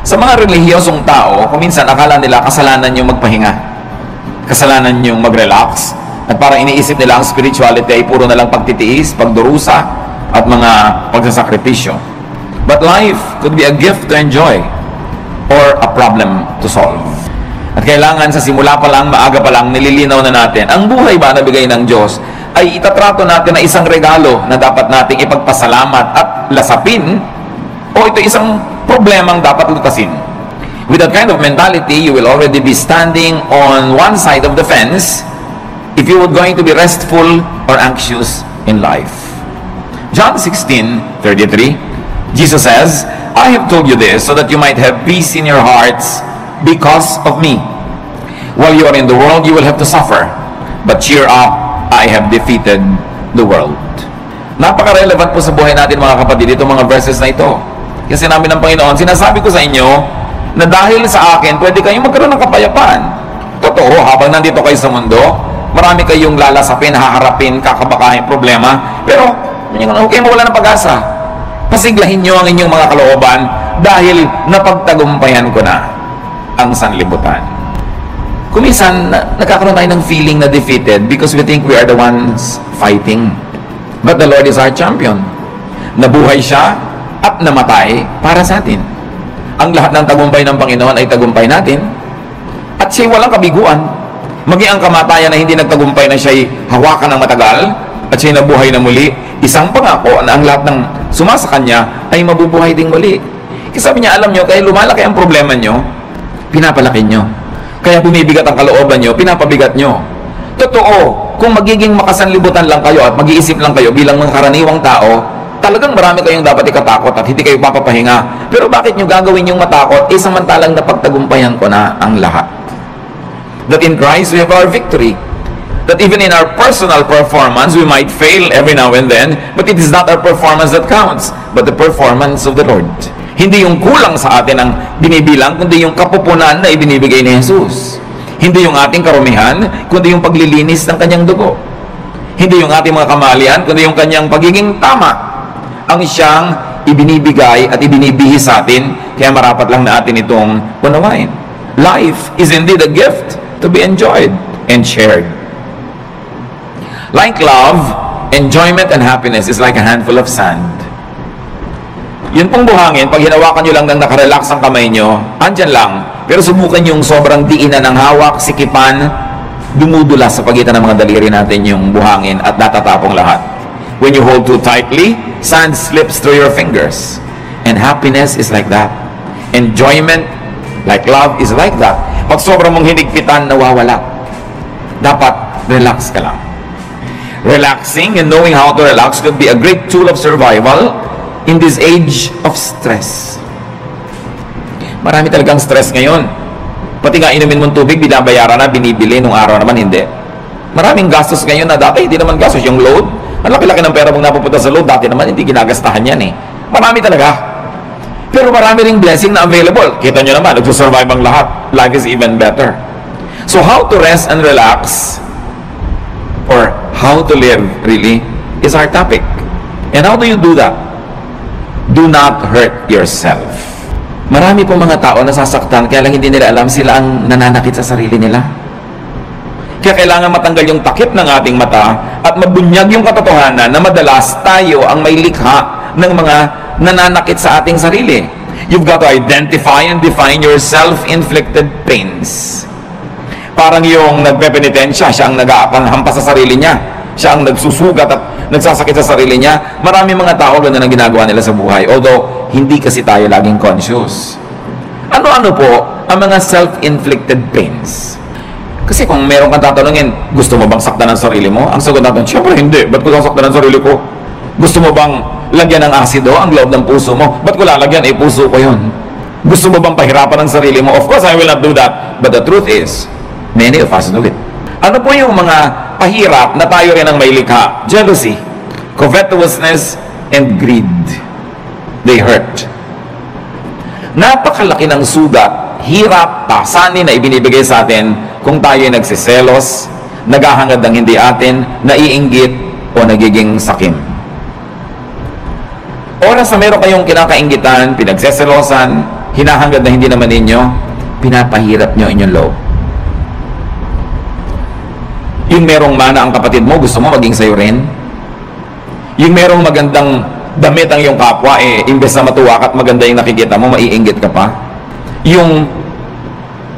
Sa mga relihiyosong tao, kung minsan akala nila kasalanan yung magpahinga, kasalanan yung mag-relax, at parang iniisip nila ang spirituality ay puro na lang pagtitiis, pagdurusa, at mga pagsasakripisyo. But life could be a gift to enjoy or a problem to solve. At kailangan sa simula pa lang, maaga pa lang, nililinaw na natin, ang buhay ba na bigay ng Diyos ay itatrato natin na isang regalo na dapat nating ipagpasalamat at lasapin, o ito isang problemang dapat lutasin. With that kind of mentality, you will already be standing on one side of the fence if you were going to be restful or anxious in life. John 16:33, Jesus says, I have told you this so that you might have peace in your hearts because of me. While you are in the world, you will have to suffer. But cheer up, I have defeated the world. Napaka-relevant po sa buhay natin mga kapatid, itong mga verses na ito. Kasi namin ng Panginoon, sinasabi ko sa inyo na dahil sa akin, pwede kayong magkaroon ng kapayapaan. Totoo, habang nandito kayo sa mundo, marami kayong lalasapin, haharapin, kakabakahin, problema. Pero, huwag kayong mawala ng pag-asa. Pasiglahin nyo ang inyong mga kalooban dahil napagtagumpayan ko na ang sanlibutan. Kuminsan, nagkakaroon tayo ng feeling na defeated because we think we are the ones fighting. But the Lord is our champion. Nabuhay siya at namatay para sa atin. Ang lahat ng tagumpay ng Panginoon ay tagumpay natin. At siya'y walang kabiguan. Maging ang kamatayan na hindi nagtagumpay na siya'y hawakan ng matagal at siya'y nabuhay na muli, isang pangako na ang lahat ng sumasa kanya ay mabubuhay ding muli. Kasi sabi niya, alam nyo, kaya lumalaki ang problema nyo, pinapalaki nyo. Kaya bumibigat ang kalooban nyo, pinapabigat nyo. Totoo, kung magiging makasanlibutan lang kayo at mag-iisip lang kayo bilang mga karaniwang tao, talagang marami kayong dapat ikatakot at hindi kayo papapahinga. Pero bakit nyo gagawin yung matakot? Samantalang napagtagumpayan ko na ang lahat. That in Christ we have our victory. That even in our personal performance, we might fail every now and then, but it is not our performance that counts, but the performance of the Lord. Hindi yung kulang sa atin ang binibilang, kundi yung kapupunan na ibinibigay ni Jesus. Hindi yung ating karumihan, kundi yung paglilinis ng kanyang dugo. Hindi yung ating mga kamalian, kundi yung kanyang pagiging tama. Ang siyang ibinibigay at ibinibihis sa atin, kaya marapat lang na atin itong unawain. Life is indeed a gift to be enjoyed and shared. Like love, enjoyment and happiness is like a handful of sand. Yun pong buhangin, pag hinawakan nyo lang ng nakarelax ang kamay nyo, andyan lang. Pero subukan yung sobrang diinan ng hawak, sikipan, dumudula sa pagitan ng mga daliri natin yung buhangin at natatapong lahat. When you hold too tightly, sand slips through your fingers. And happiness is like that. Enjoyment, like love, is like that. Pag sobrang mong hinigpitan, nawawala. Dapat, relax ka lang. Relaxing and knowing how to relax could be a great tool of survival in this age of stress. Marami talagang stress ngayon. Pati nga inumin mong tubig, binabayaran na, binibili, nung araw naman hindi. Maraming gastos ngayon na dati hindi naman gastos. Yung load, ang laki-laki ng pera mong napupunta sa load, dati naman hindi ginagastahan yan eh. Marami talaga. Pero marami ring blessing na available. Kita nyo naman, nagsusurvive ang lahat. Life is even better. So how to rest and relax, or how to live really, is our topic. And how do you do that? Do not hurt yourself. Marami pong mga tao nasasaktan, kaya lang hindi nila alam sila ang nananakit sa sarili nila. Kaya kailangan matanggal yung takip ng ating mata at mabunyag yung katotohanan na madalas tayo ang may likha ng mga nananakit sa ating sarili. You've got to identify and define your self-inflicted pains. Parang yung nagpepenitensya, siya ang nag-aapanghampas sa sarili niya. Siya ang nagsusugat at nagsasakit sa sarili niya. Marami mga tao ganda ang ginagawa nila sa buhay. Although, hindi kasi tayo laging conscious. Ano-ano po ang mga self-inflicted pains? Kasi kung meron kang tatanungin, gusto mo bang saktan ang sarili mo? Ang sagot natin, syempre hindi. Ba't ko sasaktan ang sarili ko? Gusto mo bang lagyan ng asido ang loob ng puso mo? Ba't ko lalagyan? Puso ko yun. Gusto mo bang pahirapan ang sarili mo? Of course, I will not do that. But the truth is, many of us do it. Ano po yung mga pahirap na tayo rin ang may likha? Jealousy, covetousness, and greed. They hurt. Napakalaki ng sugat, hirap, pasanin na ibinibigay sa atin kung tayo ay nagsiselos, naghahangad ng hindi atin, naiinggit, o nagiging sakim. Oras na meron kayong kinakainggitan, pinagseselosan, hinahangad na hindi naman ninyo, pinapahirap nyo inyong loob. Yung merong mana ang kapatid mo, gusto mo maging sa'yo rin? Yung merong magandang damit ang iyong kapwa, imbes na matuwa ka at maganda yung nakikita mo, maiinggit ka pa? Yung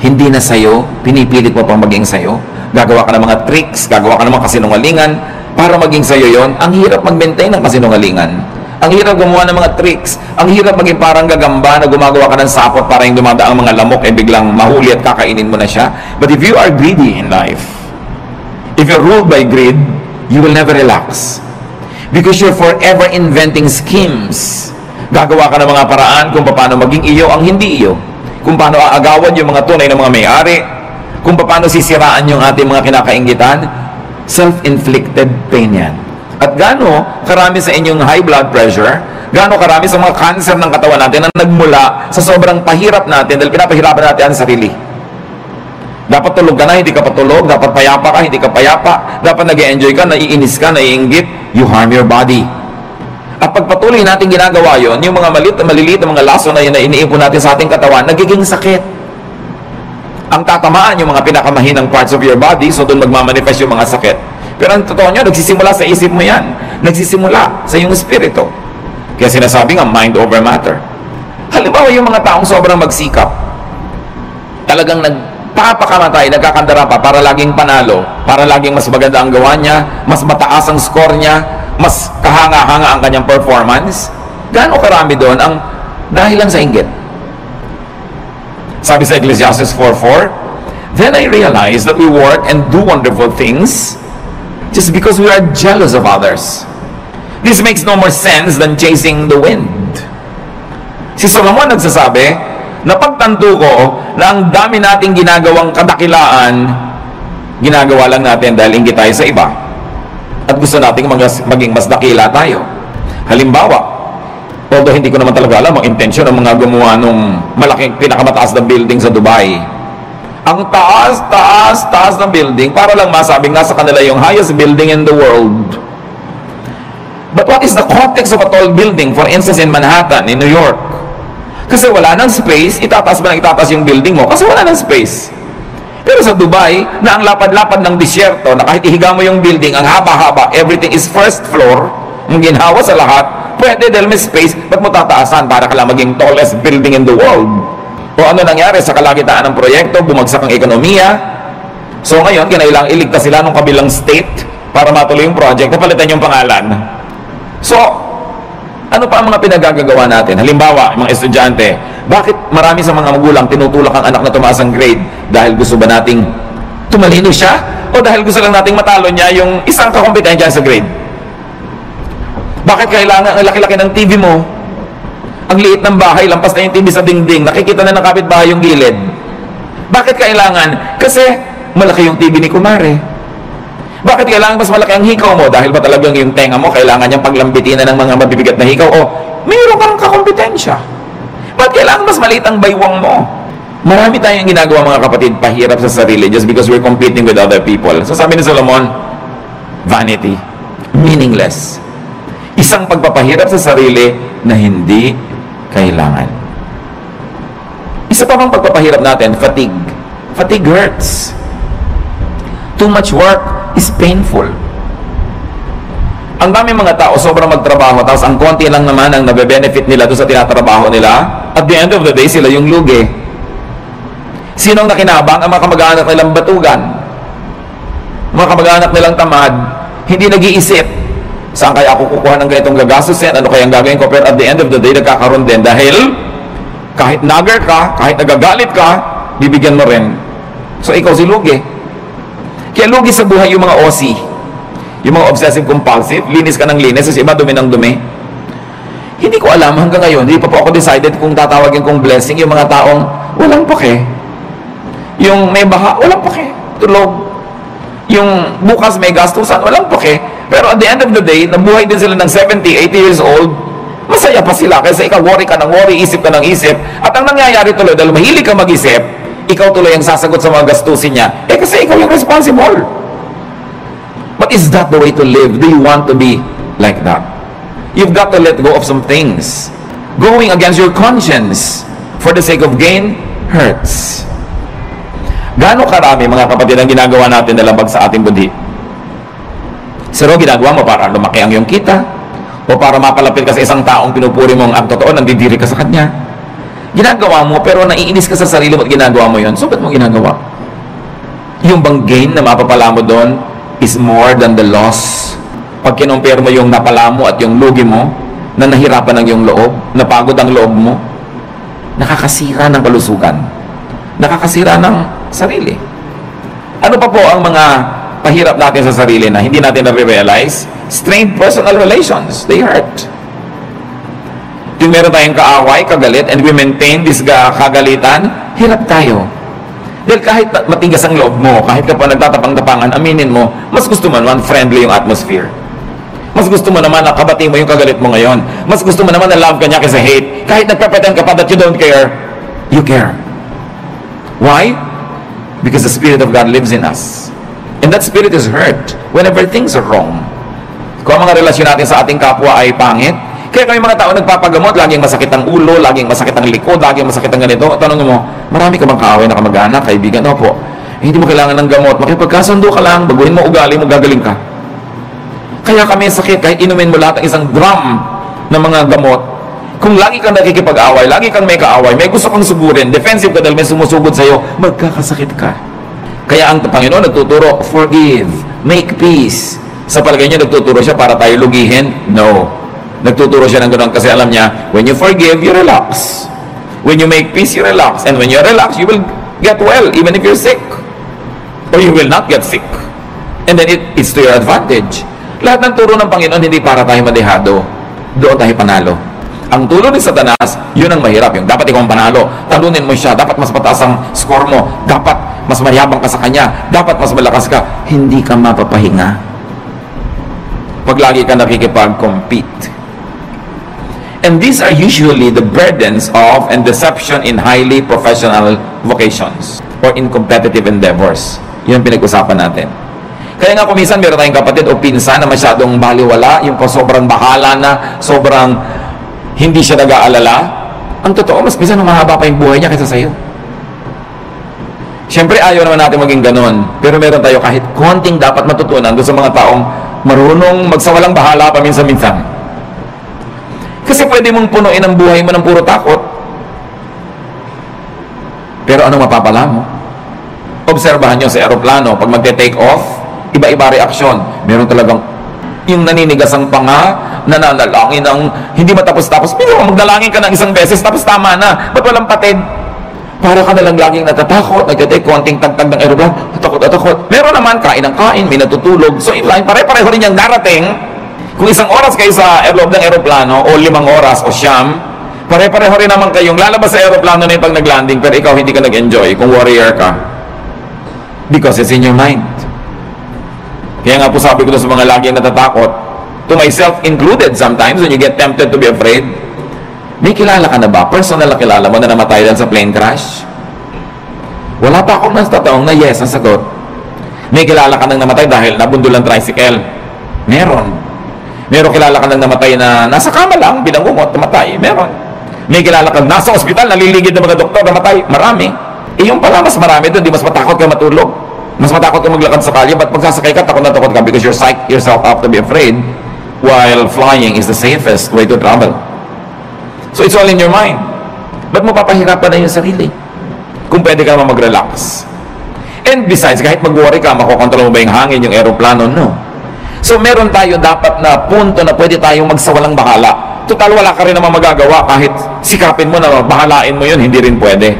hindi na sa'yo, pinipilit mo pang maging sa'yo, gagawa ka ng mga tricks, gagawa ka ng mga kasinungalingan para maging sa'yo yon. Ang hirap mag-maintain ng kasinungalingan. Ang hirap gumawa ng mga tricks. Ang hirap maging parang gagamba na gumagawa ka ng sapot para yung dumadaang mga lamok biglang mahuli at kakainin mo na siya. But if you are greedy in life, if you're ruled by greed, you will never relax. Because you're forever inventing schemes. Gagawa ka ng mga paraan kung paano maging iyo ang hindi iyo. Kung paano aagawan yung mga tunay na mga may-ari. Kung paano sisiraan yung ating mga kinakainggitan. Self-inflicted pain yan. At gaano karami sa inyong high blood pressure, gaano karami sa mga cancer ng katawan natin na nagmula sa sobrang pahirap natin dahil pinapahirapan natin ang sarili. Dapat tulog ka na, hindi ka patulog. Dapat payapa ka, hindi ka payapa. Dapat nag-enjoy ka, naiinis ka, naiinggit. You harm your body. At pagpatuloy natin ginagawa yon, yung mga maliliit na mga laso na yun na iniipon natin sa ating katawan, nagiging sakit. Ang tatamaan yung mga pinakamahinang parts of your body, so doon magmamanifest yung mga sakit. Pero ang totoo nyo, nagsisimula sa isip mo yan. Nagsisimula sa iyong espiritu. Kaya sinasabi nga, mind over matter. Halimbawa yung mga taong sobrang magsikap, talagang nagpapakamatay, nagkakandara pa para laging panalo, para laging mas maganda ang gawa niya, mas mataas ang score niya, mas kahanga-hanga ang kanyang performance. Gaano karami doon ang dahilan sa inggit? Sabi sa Ecclesiastes 4:4, then I realized that we work and do wonderful things just because we are jealous of others. This makes no more sense than chasing the wind. Si Solomon nagsasabi, napagtanto ko na ang dami nating ginagawang kadakilaan, ginagawa lang natin dahil inggit tayo sa iba. At gusto nating maging mas dakila tayo. Halimbawa, although hindi ko naman talaga alam ang intensyon ng mga gumawa nung malaking pinakamataas na building sa Dubai. Ang taas ng building para lang masabing nasa kanila yung highest building in the world. But what is the context of a tall building? For instance, in Manhattan, in New York. Kasi wala nang space, itataas ba ng itataas yung building mo? Kasi wala nang space. Pero sa Dubai, na ang lapad-lapad ng disyerto, na kahit ihiga mo yung building, ang haba-haba, everything is first floor, ang ginhawa sa lahat, pwede dahil may space, ba't mo tataasan para ka lang maging tallest building in the world? O ano nangyari sa kalagitaan ng proyekto, bumagsak ang ekonomiya. So ngayon, kinailangang iligtas sila ng kabilang state para matuloy yung project, napalitan yung pangalan. So, ano pa ang mga pinagagagawa natin? Halimbawa, mga estudyante, bakit marami sa mga magulang tinutulak ang anak na tumaas ang grade? Dahil gusto ba nating tumalino siya? O dahil gusto lang nating matalo niya yung isang kakompetensya sa grade? Bakit kailangan ang laki-laki ng TV mo? Ang liit ng bahay, lampas na yung TV sa dingding, nakikita na ng kapitbahay yung gilid. Bakit kailangan? Kasi malaki yung TV ni Kumare. Bakit kailangan mas malaki ang hikaw mo? Dahil ba talagang yung tenga mo kailangan niyang paglambitin na ng mga mabibigat na hikaw? O mayroon kang kakompetensya. Bakit kailangan mas maliit ang baywang mo? Marami tayong ginagawa mga kapatid, pahirap sa sarili just because we're competing with other people. So sabi ni Solomon, vanity, meaningless. Isang pagpapahirap sa sarili na hindi kailangan. Isa pa bang pagpapahirap natin, fatigue. Fatigue hurts. Too much work is painful. Ang dami mga tao sobrang magtrabaho, tapos ang konti lang naman ang nabe-benefit nila doon sa tinatrabaho nila. At the end of the day, sila yung lugi. Sinong nakinabang? Ang mga kamag-anak nilang batugan, mga kamag-anak nilang tamad, hindi nag-iisip, saan kaya ako kukuha ng ganitong gagastusin, ano kaya ang gagawin ko? Pero at the end of the day, nagkakaroon din dahil kahit nagger ka, kahit nagagalit ka, bibigyan mo rin. So ikaw si lugi. Kaya lugi sa buhay yung mga OC, yung mga obsessive compulsive, linis ka ng linis, kasi iba dumi ng dumi. Hindi ko alam hanggang ngayon, hindi pa po ako decided kung tatawagin kong blessing yung mga taong walang pake. Yung may baha, walang pake. Tulog. Yung bukas may gastusan, walang pake. Pero at the end of the day, nabuhay din sila ng 70, 80 years old, masaya pa sila kasi ikaw worry ka ng worry, isip ka ng isip. At ang nangyayari tuloy, dahil mahilig ka mag-isip, ikaw tuloy ang sasagot sa mga gastusin niya. Kasi ikaw yung responsible. But is that the way to live? Do you want to be like that? You've got to let go of some things. Going against your conscience. for the sake of gain hurts. Gaano karami, mga kapatid, ang ginagawa natin na labag sa ating budhi? Pero ginagawa mo para lumaki ang iyong kita, o para mapalapit ka sa isang taong pinupuri mong ang totoo, nandidiri ka sa kanya. Ginagawa mo, pero naiinis ka sa sarili mo at ginagawa mo yun. So, ba't mo ginagawa? Yung bang gain na mapapala mo doon is more than the loss. Pag kinumpare mo yung napala mo at yung lugi mo, na nahirapan ang iyong loob, napagod ang loob mo, nakakasira ng kalusugan, nakakasira ng sarili. Ano pa po ang mga pahirap natin sa sarili na hindi natin na-realize? Strained personal relations, they hurt. Yung meron tayong kaaway, kagalit, and we maintain this kagalitan, hirap tayo. Dahil kahit matigas ang loob mo, kahit ka pa nagtatapang-tapangan, aminin mo, mas gusto mo naman friendly yung atmosphere. Mas gusto mo naman na kabati mo yung kagalit mo ngayon. Mas gusto mo naman na love ka niya kaysa hate. Kahit nagpapretend ka pa that you don't care, you care. Why? Because the Spirit of God lives in us. And that Spirit is hurt whenever things are wrong. Kung ang mga relasyon natin sa ating kapwa ay pangit, kaya kami mga tao nagpapagamot, laging masakit ang ulo, laging masakit ang likod, laging masakit ang ganito. Tanong mo, marami ka bang kaaway na kamag-anak, kaibigan? Opo. Hindi mo kailangan ng gamot. Makipagkasundo ka lang, baguhin mo ugali mo, gagaling ka. Kaya kami sakit, kahit inumin mo lahat ng isang drum ng mga gamot, kung lagi kang nakikipag-away, lagi kang may kaaway, may gusto kang sugurin, defensive ka dahil may sumusugod sa'yo, magkakasakit ka. Kaya ang Panginoon nagtuturo, forgive, make peace. Sa palagay niya, nagtuturo siya para tayo lugihin? No. Nagtuturo siya ng ganoon kasi alam niya, when you forgive, you relax. When you make peace, you relax. And when you relax, you will get well, even if you're sick. Or you will not get sick. And then it's to your advantage. Lahat ng turo ng Panginoon hindi para tayo madehado. Doon tayo panalo. Ang turo ni Satanas, yun ang mahirap. Yung dapat ikaw ang panalo. Talunin mo siya. Dapat mas mataas ang score mo. Dapat mas mayabang ka sa kanya. Dapat mas malakas ka. Hindi ka mapapahinga. Pag lagi ka nakikipag-compete. And these are usually the burdens of and deception in highly professional vocations or in competitive endeavors. Yun ang pinag-usapan natin. Kaya nga kung minsan meron tayong kapatid o pinsan na masyadong baliwala, yung sobrang bahala na, sobrang hindi siya nag-aalala, ang totoo, mas minsan mahaba pa yung buhay niya kaysa sa'yo. Siyempre, ayaw naman natin maging ganon. Pero meron tayo kahit konting dapat matutunan doon sa mga taong marunong magsawalang bahala paminsan-minsan. Kasi pwede mong punuin ang buhay mo ng puro takot. Pero ano mapapala mo? Obserbahan nyo sa aeroplano, pag magte-take off, iba-iba reaksyon. Meron talagang yung naninigas ang panga, nananalangin ng hindi matapos-tapos. Pero magdalangin ka ng isang beses, tapos tama na. Ba't walang patid? Para ka nalang laging natatakot, nagte-take konting tagtag ng aeroplano, takot. Meron naman, kain ng kain, may natutulog. So in line, pare-pareho rin yung darating. Kung isang oras kayo sa loob ng aeroplano, o 5 oras, o siyam, pare-pareho rin naman kayong lalabas sa aeroplano na yung pag nag-landing, pero ikaw hindi ka nag-enjoy kung warrior ka. Because it's in your mind. Kaya nga po sabi ko sa mga laging natatakot, to myself included sometimes, when you get tempted to be afraid, may kilala ka na ba? Personal na kilala mo na namatay dahil sa plane crash? Wala pa akong nastatawang na yes ang sagot. May kilala ka nang namatay dahil nabundol ang tricycle? Meron. Meron kilala ka nang namatay na nasa kama lang, binangungot, namatay? Meron. May kilala ka nasa ospital, naliligid ng mga doktor, namatay? Marami. Yung pala, mas marami doon, di mas matakot ka matulog. Mas matakot ka maglakad sa kalye, ba't pagsasakay ka, takot na takot ka because you're psych yourself up to be afraid, while flying is the safest way to travel. So it's all in your mind. Ba't mo papahirapan na yung sarili? Kung pwede ka naman mag-relax. And besides, kahit mag-worry ka, makokontrol mo ba yung hangin, yung aeroplano? No. So meron tayo dapat na punto na pwede tayong magsawalang bahala. Total, wala ka rin naman magagawa kahit sikapin mo na bahalain mo yun, hindi rin pwede.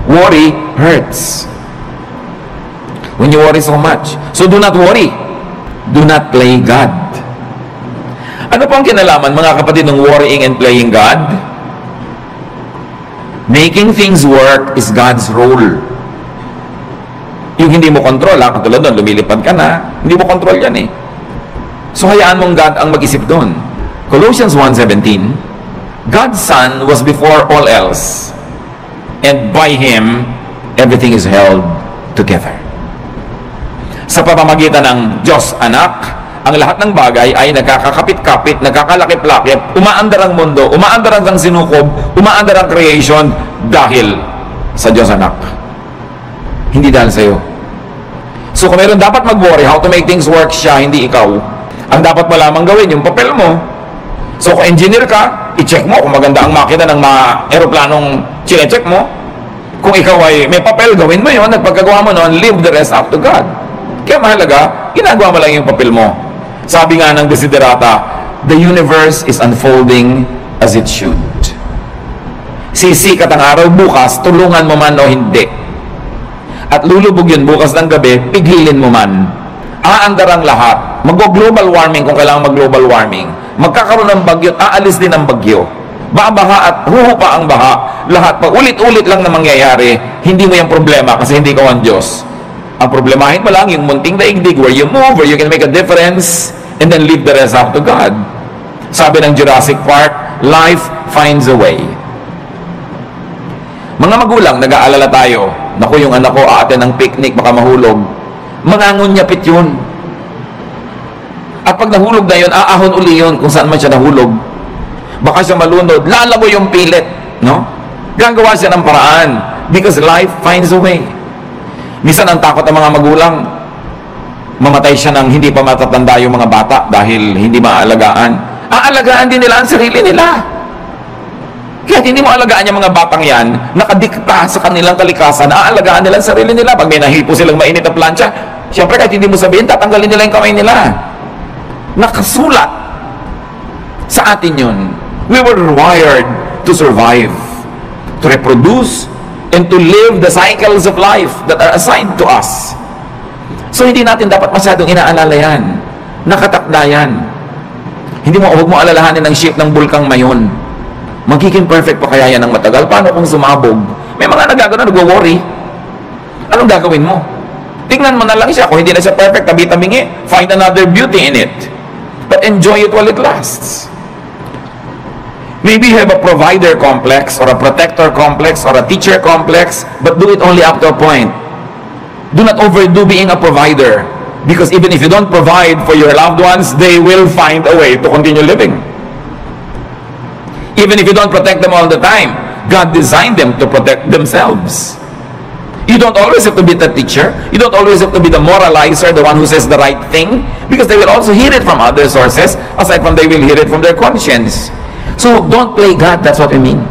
Worry hurts. When you worry so much. So do not worry. Do not play God. Ano pang kinalaman, mga kapatid, ng worrying and playing God? Making things work is God's role. Yung hindi mo control, katulad doon, lumilipad ka na, hindi mo control yan eh. So hayaan mong God ang mag-isip doon. Colossians 1:17, God's Son was before all else, and by Him, everything is held together. Sa pamamagitan ng Diyos Anak ang lahat ng bagay ay nagkakakapit-kapit, nagkakalakip-lakip, umaandar ang mundo, umaandar ang sinukob, umaandar ang creation dahil sa Diyos anak. Hindi dahil sa iyo. So kung meron dapat mag-worry how to make things work, siya, hindi ikaw. Ang dapat mo lamang gawin, yung papel mo. So kung engineer ka, i-check mo kung maganda ang makina ng mga aeroplanong chine-check mo. Kung ikaw ay may papel, gawin mo yun, at pagkagawa mo noon, leave the rest up to God. Kaya mahalaga, ginagawa mo lang yung papel mo. Sabi nga ng Desiderata, the universe is unfolding as it should. Sisikat ang araw bukas, tulungan mo man o hindi. At lulubog yun bukas ng gabi, pigilin mo man. Aandar ang lahat. Mag-global warming kung kailangan mag-global warming. Magkakaroon ng bagyo at aalis din ang bagyo. Babaha at huhupa ang baha. Lahat pa ulit-ulit lang na mangyayari. Hindi mo yung problema kasi hindi ka ang Diyos. Ang problemahin mo lang yung munting daigdig where you move, where you can make a difference, and then leave the rest up to God. Sabi ng Jurassic Park, life finds a way. Mga magulang, nag-aalala tayo. Naku, yung anak ko aaten ng picnic, baka mahulog. Mangangunyapit yun. At pag nahulog na yun, aahon uli yun kung saan man siya nahulog. Baka siya malunod, lalago yung pilit, no? Gagawa siya ng paraan because life finds a way. Minsan ang takot ng mga magulang, mamatay siya ng hindi pa matatanda yung mga bata dahil hindi maaalagaan. Aalagaan din nila ang sarili nila. Kaya hindi mo alagaan yung mga batang yan, nakadikta sa kanilang kalikasan, aalagaan nila ang sarili nila. Pag may nahipo silang mainit na plancha, siyempre kahit hindi mo sabihin, tatanggalin nila yung kamay nila. Nakasulat sa atin yun. We were wired to survive, to reproduce, and to live the cycles of life that are assigned to us. So hindi natin dapat masyadong inaalala yan. Nakatakda yan. Huwag mo alalahanin ang shape ng bulkang mayon. Magiging perfect pa kaya yan ng matagal? Paano kung sumabog? May mga nagagano, nag-worry. Anong gagawin mo? Tingnan mo na lang siya. Kung hindi na siya perfect, tabi-tabingi, find another beauty in it. But enjoy it while it lasts. Maybe you have a provider complex, or a protector complex, or a teacher complex, but do it only up to a point. Do not overdo being a provider. Because even if you don't provide for your loved ones, they will find a way to continue living. Even if you don't protect them all the time, God designed them to protect themselves. You don't always have to be the teacher. You don't always have to be the moralizer, the one who says the right thing, because they will also hear it from other sources, aside from they will hear it from their conscience. So, don't play God. That's what we mean.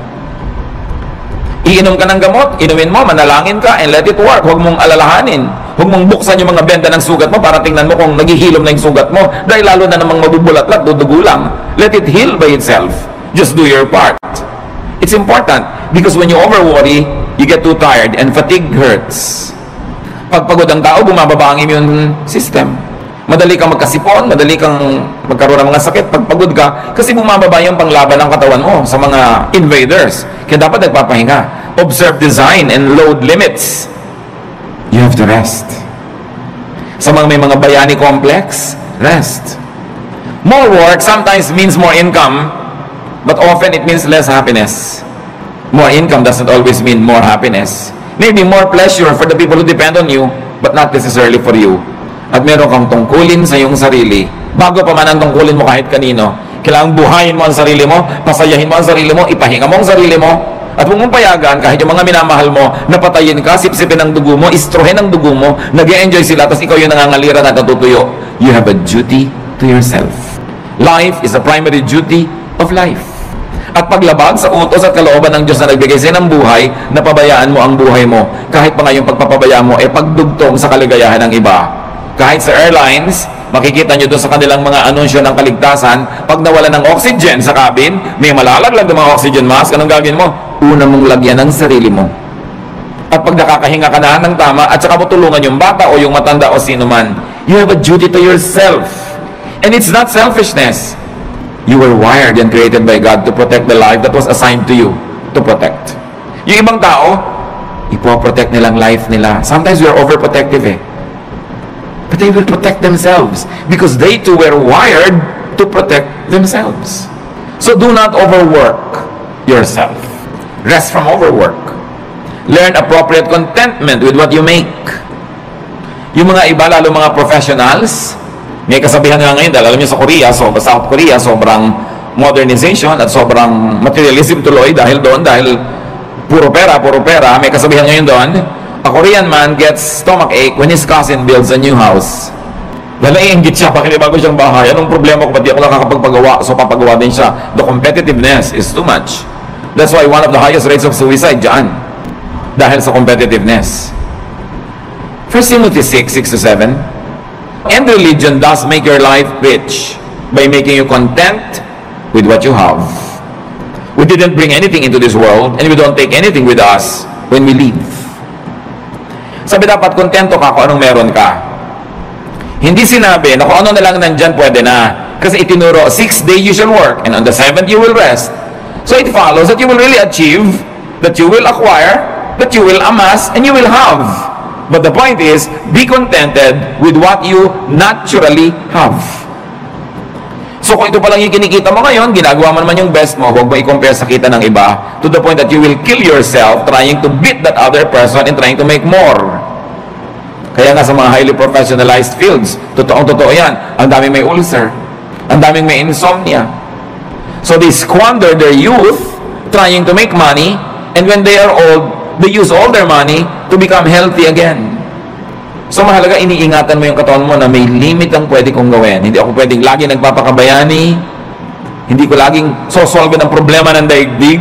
Iinom ka ng gamot, inumin mo, manalangin ka, and let it work. Huwag mong alalahanin. Huwag mong buksan yung mga benda ng sugat mo para tingnan mo kung naghihilom na yung sugat mo. Dahil lalo na namang mabubulat-lat, dudugo lang. Let it heal by itself. Just do your part. It's important because when you over-worry, you get too tired and fatigue hurts. Pag pagod ang tao, bumababa ang immune system. Madali kang magkasipon, madali kang magkaroon ng mga sakit pag pagod ka kasi bumababa yung panglaban ng katawan mo sa mga invaders. Kaya dapat nagpapahinga. Observe design and load limits. You have to rest. Sa mga may mga bayani complex, rest. More work sometimes means more income, but often it means less happiness. More income doesn't always mean more happiness. Maybe more pleasure for the people who depend on you, but not necessarily for you. At meron kang tungkulin sa iyong sarili. Bago pa man ang tungkulin mo kahit kanino, kailangan buhayin mo ang sarili mo, pasayahin mo ang sarili mo, ipahinga mo ang sarili mo, at huwag mong payagan kahit yung mga minamahal mo, napatayin ka, sipsipin ang dugo mo, istrohin ang dugo mo, nag-e-enjoy sila, tapos ikaw yung nangangaliran at natutuyo. You have a duty to yourself. Life is a primary duty of life. At paglabag sa utos at kalooban ng Diyos na nagbigay sa ng buhay, napabayaan mo ang buhay mo. Kahit pa nga yung pagpapabayaan mo, pagdugtong sa kaligayahan ng iba. Kahit sa airlines, makikita nyo doon sa kanilang mga anunsyo ng kaligtasan, pag nawala ng oxygen sa cabin, may malalaglag ng mga oxygen mask, anong gagawin mo? Una mong lagyan ng sarili mo. At pag nakakahinga ka na ng tama, at saka mo tulungan yung bata o yung matanda o sino man, you have a duty to yourself. And it's not selfishness. You were wired and created by God to protect the life that was assigned to you to protect. Yung ibang tao, ipoprotect nilang life nila. Sometimes we are overprotective But they will protect themselves because they too were wired to protect themselves. So do not overwork yourself. Rest from overwork. Learn appropriate contentment with what you make. Yung mga iba, lalo mga professionals, May kasabihan nga ngayon, dahil alam niyo sa Korea, South Korea, sobrang modernization at sobrang materialism tuloy dahil puro pera. May kasabihan ngayon doon, a Korean man gets stomachache when his cousin builds a new house. Dahil naiinggit siya, bakit bago siyang bahay? Anong problema ko? Ba't di ako nakakapagpagawa? So papagawa din siya. The competitiveness is too much. That's why one of the highest rates of suicide dyan. Dahil sa competitiveness. 1 Timothy 6:6-7. And religion does make your life rich by making you content with what you have. We didn't bring anything into this world and we don't take anything with us when we leave. Sabi dapat kontento ka kung anong meron ka. Hindi sinabi na kung ano na lang nandyan pwede na. Kasi itinuro, 6 days you shall work and on the 7th you will rest. So it follows that you will really achieve, that you will acquire, that you will amass, and you will have. But the point is, be contented with what you naturally have. So kung ito pa lang yung kinikita mo ngayon, ginagawa mo naman yung best mo, huwag mo i-compare sa kita ng iba to the point that you will kill yourself trying to beat that other person and trying to make more. Kaya nga sa mga highly professionalized fields, totoong-totoo yan, ang daming may ulcer, ang daming may insomnia. So they squander their youth trying to make money, and when they are old, they use all their money to become healthy again. So mahalaga, iniingatan mo yung katawan mo na may limit ang pwede kong gawin. Hindi ako pwedeng lagi nagpapakabayani. Hindi ko laging sosolve ng problema ng daigdig.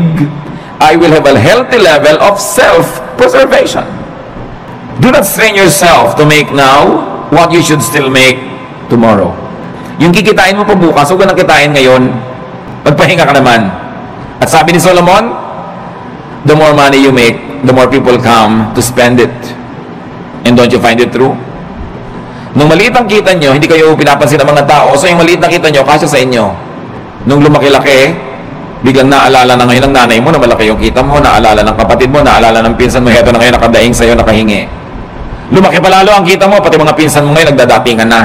I will have a healthy level of self-preservation. Do not strain yourself to make now what you should still make tomorrow. Yung kikitain mo pa bukas, huwag ka nang kitain ngayon. Magpahinga ka naman. At sabi ni Solomon, the more money you make, the more people come to spend it. And don't you find it true? Nung maliit ang kita nyo, hindi kayo pinapansin ng mga tao. So yung maliit na kita nyo, kasya sa inyo. Nung lumaki-laki, biglang naalala na ngayon ng nanay mo na malaki yung kita mo, naalala ng kapatid mo, naalala ng pinsan mo, heto na ngayon nakadaing sa'yo, nakahingi. Lumaki palalo ang kita mo, pati mga pinsan mo ngayon nagdadatingan na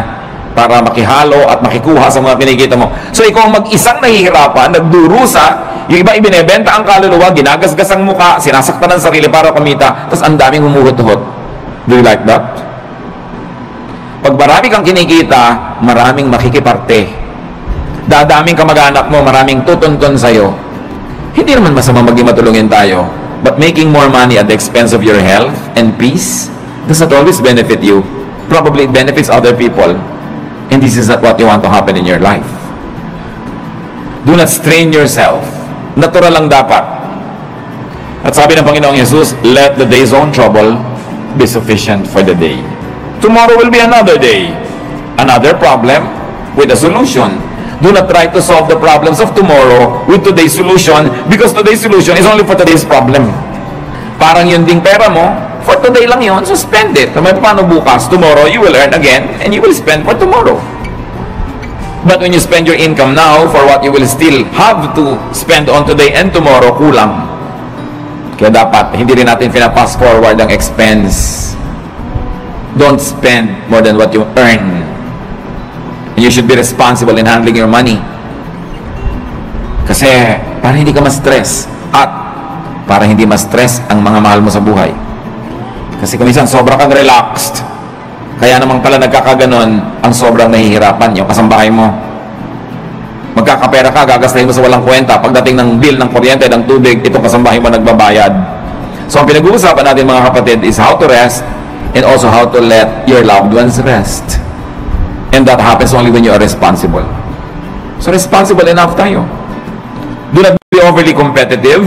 para makihalo at makikuha sa mga kinikita mo. So ikaw mag-isang nahihirapan, nagdurusa, yung iba ibinebenta ang kaluluwa, ginagasgas ang muka, sinasaktan ng sarili para kumita, tapos ang daming humuhot-hot. Do you like that? Pag marami kang kinikita, maraming makikiparte. Dadaming kamag-anak mo, maraming tutuntun sa'yo. Hindi naman masama maging matulungin tayo. But making more money at the expense of your health and peace does not always benefit you. Probably it benefits other people. And this is not what you want to happen in your life. Do not strain yourself. Natural lang dapat. At sabi ng Panginoong Jesus, let the day's own trouble be sufficient for the day. Tomorrow will be another day. Another problem with a solution. Do not try to solve the problems of tomorrow with today's solution because today's solution is only for today's problem. Parang yun ding pera mo, for today lang yun, so spend it. Paano bukas? Tomorrow, you will earn again and you will spend for tomorrow. But when you spend your income now for what you will still have to spend on today and tomorrow, kulang. Kaya dapat, hindi rin natin pina-pass forward ang expense. Don't spend more than what you earn. And you should be responsible in handling your money. Kasi, para hindi ka ma-stress. At, para hindi ma-stress ang mga mahal mo sa buhay. Kasi kung minsan sobra kang relaxed, kaya namang pala nagkakaganon, ang sobrang nahihirapan yung kasambahay mo. Magkakapera ka, gagastahin mo sa walang kwenta. Pagdating ng bill ng kuryente, ng tubig, itong kasambahay mo nagbabayad. So ang pinag-uusapan natin mga kapatid is how to rest and also how to let your loved ones rest. And that happens only when you are responsible. So responsible enough tayo. Do not be overly competitive,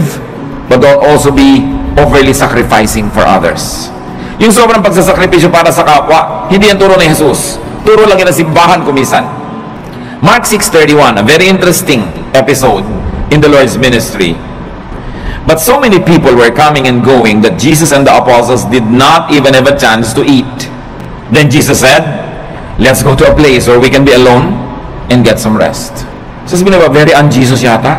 but don't also be overly sacrificing for others. Yung sobrang pagsasakripisyo para sa kapwa, hindi yan turo ni Jesus. Turo lang yan ang simbahan kumisan. Mark 6:31, a very interesting episode in the Lord's ministry. But so many people were coming and going that Jesus and the apostles did not even have a chance to eat. Then Jesus said, let's go to a place where we can be alone and get some rest. So sabi na ba, very un-Jesus yata?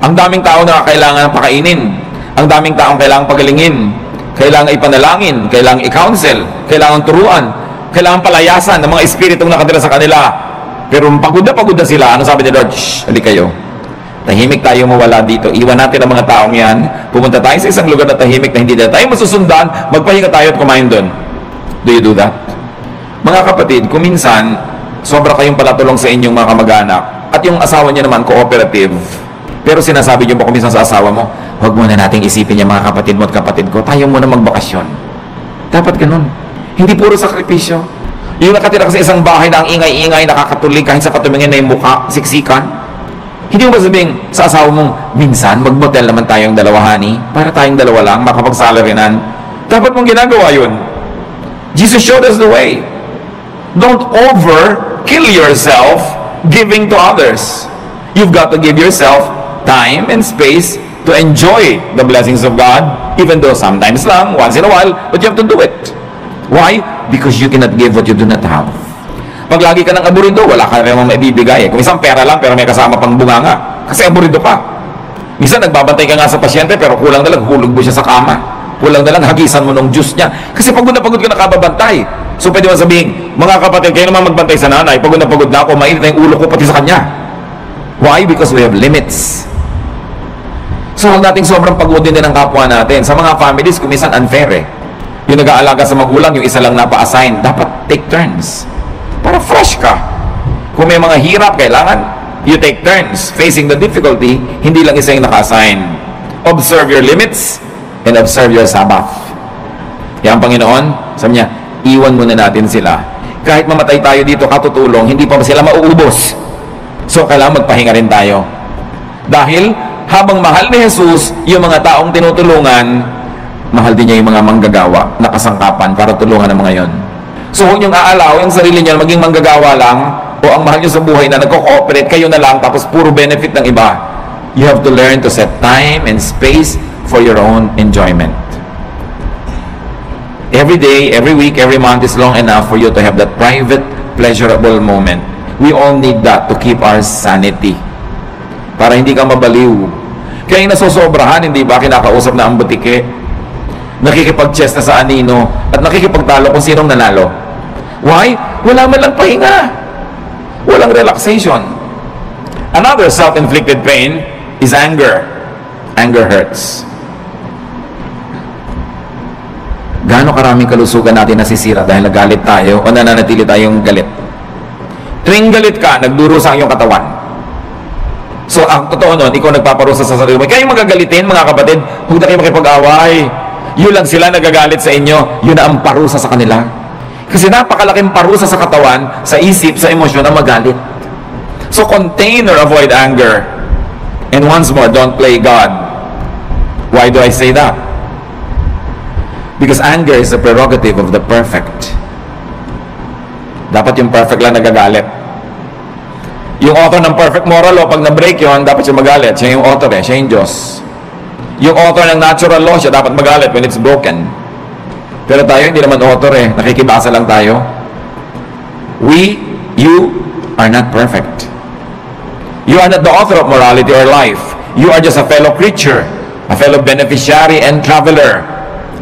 Ang daming tao na kailangan pakainin. Ang daming taong kailangan pagalingin. Kailangan ipanalangin. Kailangan i-counsel. Kailangan turuan. Kailangan palayasan ng mga espiritong nakatira sa kanila. Pero pagod na sila. Ano sabi ni Lord? Shh, hali kayo. Tahimik tayo mawala dito. Iwan natin ang mga taong yan. Pumunta tayo sa isang lugar na tahimik na hindi na tayo masusundan. Magpahinga tayo at kumain doon. Do you do that? Mga kapatid, kung minsan, sobra kayong palatulong sa inyong mga kamag-anak, at yung asawa niyo naman cooperative, pero sinasabi niyo ba kung minsan sa asawa mo, huwag muna nating isipin yung mga kapatid mo at kapatid ko, tayo muna magbakasyon. Dapat ganun. Hindi puro sakripisyo. Yung nakatira ka sa isang bahay na ang ingay-ingay, nakakatulig kahit sa patumingin na yung mukha, siksikan. Hindi mo ba sabihin sa asawa mong, minsan mag-motel naman tayong dalawa, honey, para tayong dalawa lang, makapag-salarinan. Dapat mong ginagawa yun. Jesus showed us the way. Don't kill yourself giving to others. You've got to give yourself time and space to enjoy the blessings of God, even though sometimes lang, once in a while, but you have to do it. Why? Because you cannot give what you do not have. Pag lagi ka ng aburido, wala ka rin maibibigay. Kung isang pera lang, pero may kasama pang bunganga, kasi aburido ka. Minsan nagbabantay ka nga sa pasyente, pero kulang na lang, hulog mo siya sa kama. Kulang na lang, hagisan mo ng juice niya. Kasi pagod na pagod ka nakababantay. So pwede mo sabihin, mga kapatid, kayo naman magbantay sa nanay, pagod na ako, mainit na yung ulo ko pati sa kanya. Why? Because we have limits. So huwag nating sobrang pagodin din ang kapwa natin. Sa mga families, kumisan unfair eh. Yung nag-aalaga sa magulang, yung isa lang napa-assign, dapat take turns. Para fresh ka. Kung may mga hirap, kailangan you take turns. Facing the difficulty, hindi lang isa yung naka-assign. Observe your limits and observe your Sabbath. Yan ang Panginoon, sabi niya, iwan muna natin sila. Kahit mamatay tayo dito katutulong, hindi pa sila mauubos. So kailangan magpahinga rin tayo. Dahil habang mahal ni Jesus yung mga taong tinutulungan, mahal din niya yung mga manggagawa na kasangkapan para tulungan ang mga yon. So huwag niyong aalaw yung sarili niyo maging manggagawa lang, o ang mahal niyo sa buhay na nagko-cooperate kayo na lang tapos puro benefit ng iba. You have to learn to set time and space for your own enjoyment. Every day, every week, every month is long enough for you to have that private, pleasurable moment. We all need that to keep our sanity. Para hindi ka mabaliw. Kaya yung nasosobrahan, hindi ba kinakausap na ang butike? Nakikipag-chess na sa anino at nakikipagtalo kung sinong nanalo. Why? Wala man lang pahinga. Walang relaxation. Another self-inflicted pain is anger. Anger hurts. Gaano karaming kalusugan natin nasisira dahil nagalit tayo o nananatili tayong galit? Tuwing galit ka, nagdurusa ang iyong katawan. So, ang totoo nun, ikaw nagpaparusa sa sarili mo. Kaya yung magagalitin, mga kapatid, huwag na kayo makipag-away. Yun lang sila nagagalit sa inyo, yun na ang parusa sa kanila. Kasi napakalaking parusa sa katawan, sa isip, sa emosyon na magalit. So, contain or avoid anger. And once more, don't play God. Why do I say that? Because anger is a prerogative of the perfect. Dapat yung perfect lang nagagalit. Yung author ng perfect moral law, pag na-break yun, dapat siya magalit. Siya yung author siya yung Diyos. Yung author ng natural law, siya dapat magalit when it's broken. Pero tayo, hindi naman author nakikibasa lang tayo. You are not perfect. You are not the author of morality or life. You are just a fellow creature, a fellow beneficiary and traveler,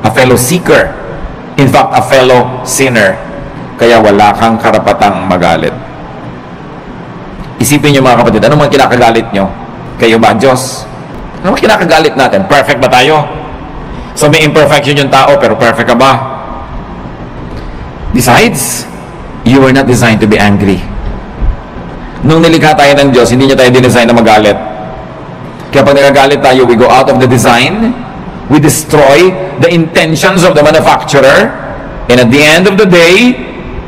a fellow seeker, in fact, a fellow sinner. Kaya wala kang karapatang magalit. Isipin niyo mga kapatid, ano mga kinakagalit nyo? Kayo ba, Diyos? Ano mga kinakagalit natin? Perfect ba tayo? So may imperfection yung tao, pero perfect ka ba? Besides, you were not designed to be angry. Nung nilikha tayo ng Diyos, hindi niya tayo dinesign na magalit. Kaya pag nagagalit tayo, we go out of the design, we destroy the intentions of the manufacturer, and at the end of the day,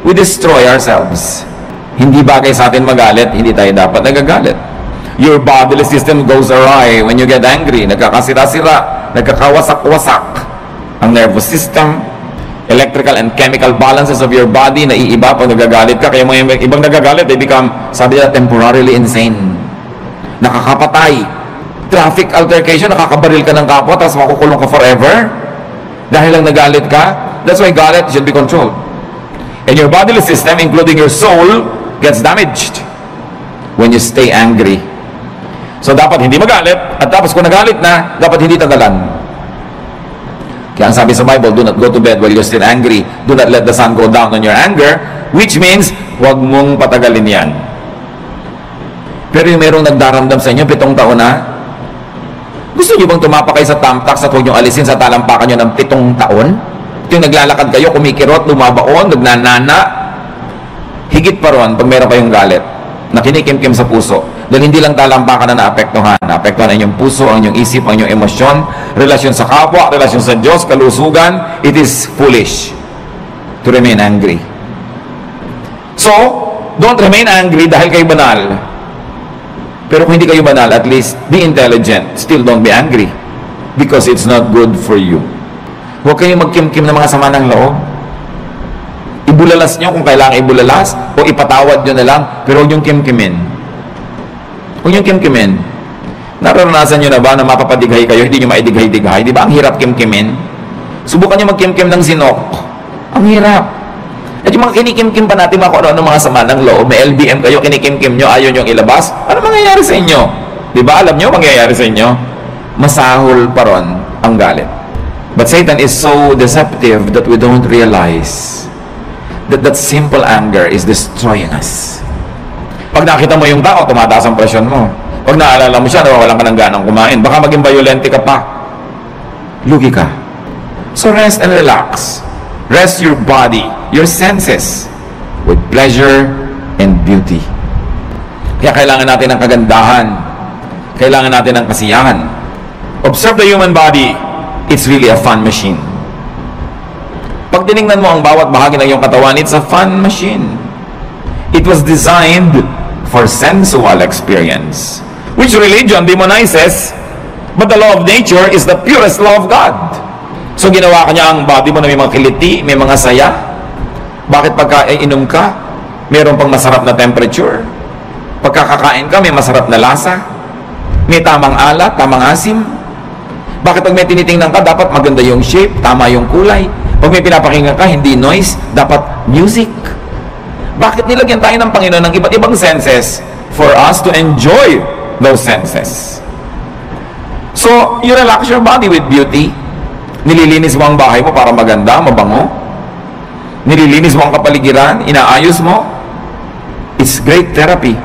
we destroy ourselves. Hindi bagay sa atin magalit, hindi tayo dapat nagagalit. Your bodily system goes awry when you get angry. Nagkakasira-sira, nagkakawasak-wasak ang nervous system, electrical and chemical balances of your body naiiba pag nagagalit ka. Kaya mga ibang nagagalit, they become, sabi nila, temporarily insane. Nakakapatay. Traffic altercation, nakakabaril ka ng kapwa, tapos makukulong ka forever dahil lang nagalit ka. That's why galit should be controlled. And your bodily system, including your soul, gets damaged when you stay angry. So dapat hindi magalit, at tapos kung nagalit na, dapat hindi tagalan. Kaya ang sabi sa Bible, do not go to bed while you're still angry. Do not let the sun go down on your anger, which means, huwag mong patagalin yan. Pero yung merong nagdaramdam sa inyo, 7 taon na, gusto nyo bang tumapak kayo sa tamtax at huwag nyo alisin sa talampakan nyo ng 7 taon? Ito yung naglalakad kayo, kumikirot, lumabaon, nagnanana. Higit pa ron, pag meron kayong galit, na kinikimkim sa puso, dahil hindi lang talampakan na naapektuhan ang inyong puso, ang inyong isip, ang inyong emosyon, relasyon sa kapwa, relasyon sa Diyos, kalusugan, it is foolish to remain angry. So, don't remain angry dahil kayo banal. Pero kung hindi kayo banal, at least be intelligent. Still don't be angry because it's not good for you. Huwag kayong magkimkim ng mga sama ng loob. Ibulalas nyo kung kailangan ibulalas o ipatawad nyo na lang, pero huwag yung kimkimin. Huwag yung kimkimin. Naranasan nyo na ba na mapapadighay kayo, hindi nyo maidighay-dighay? Di ba ang hirap kimkimin? Subukan nyo magkimkim ng sinok. Ang hirap. At yung mga kinikimkim pa natin, mga kung ano mga sama ng loob, may LBM kayo, kinikimkim nyo, ayaw nyo ilabas, ano mangyayari sa inyo? Di ba alam nyo mangyayari sa inyo? Masahol pa ron ang galit. But Satan is so deceptive that we don't realize that simple anger is destroying us. Pag nakita mo yung tao, tumataas ang presyon mo. Pag naalala mo siya, nawawalan ka ng ganang kumain. Baka maging violente ka pa. Lugi ka. So rest and relax. Rest your body, your senses, with pleasure and beauty. Kaya kailangan natin ng kagandahan. Kailangan natin ng kasiyahan. Observe the human body. It's really a fun machine. Pag tinignan mo ang bawat bahagi ng iyong katawan, it's a fun machine. It was designed for sensual experience, which religion demonizes, but the law of nature is the purest law of God. So ginawa ka niya ang body mo na may mga kiliti, may mga saya. Bakit pagka inom ka, mayroon pang masarap na temperature? Pagkakakain ka, may masarap na lasa? May tamang alat, tamang asim? Bakit pag may tinitingnan ka, dapat maganda yung shape, tama yung kulay? Pag may pinapakinggan ka, hindi noise, dapat music. Bakit nilagyan tayo ng Panginoon ng iba't ibang senses for us to enjoy those senses? So, you relax your body with beauty. Nililinis mo ang bahay mo para maganda, mabango. Nililinis mo ang kapaligiran, inaayos mo. It's great therapy.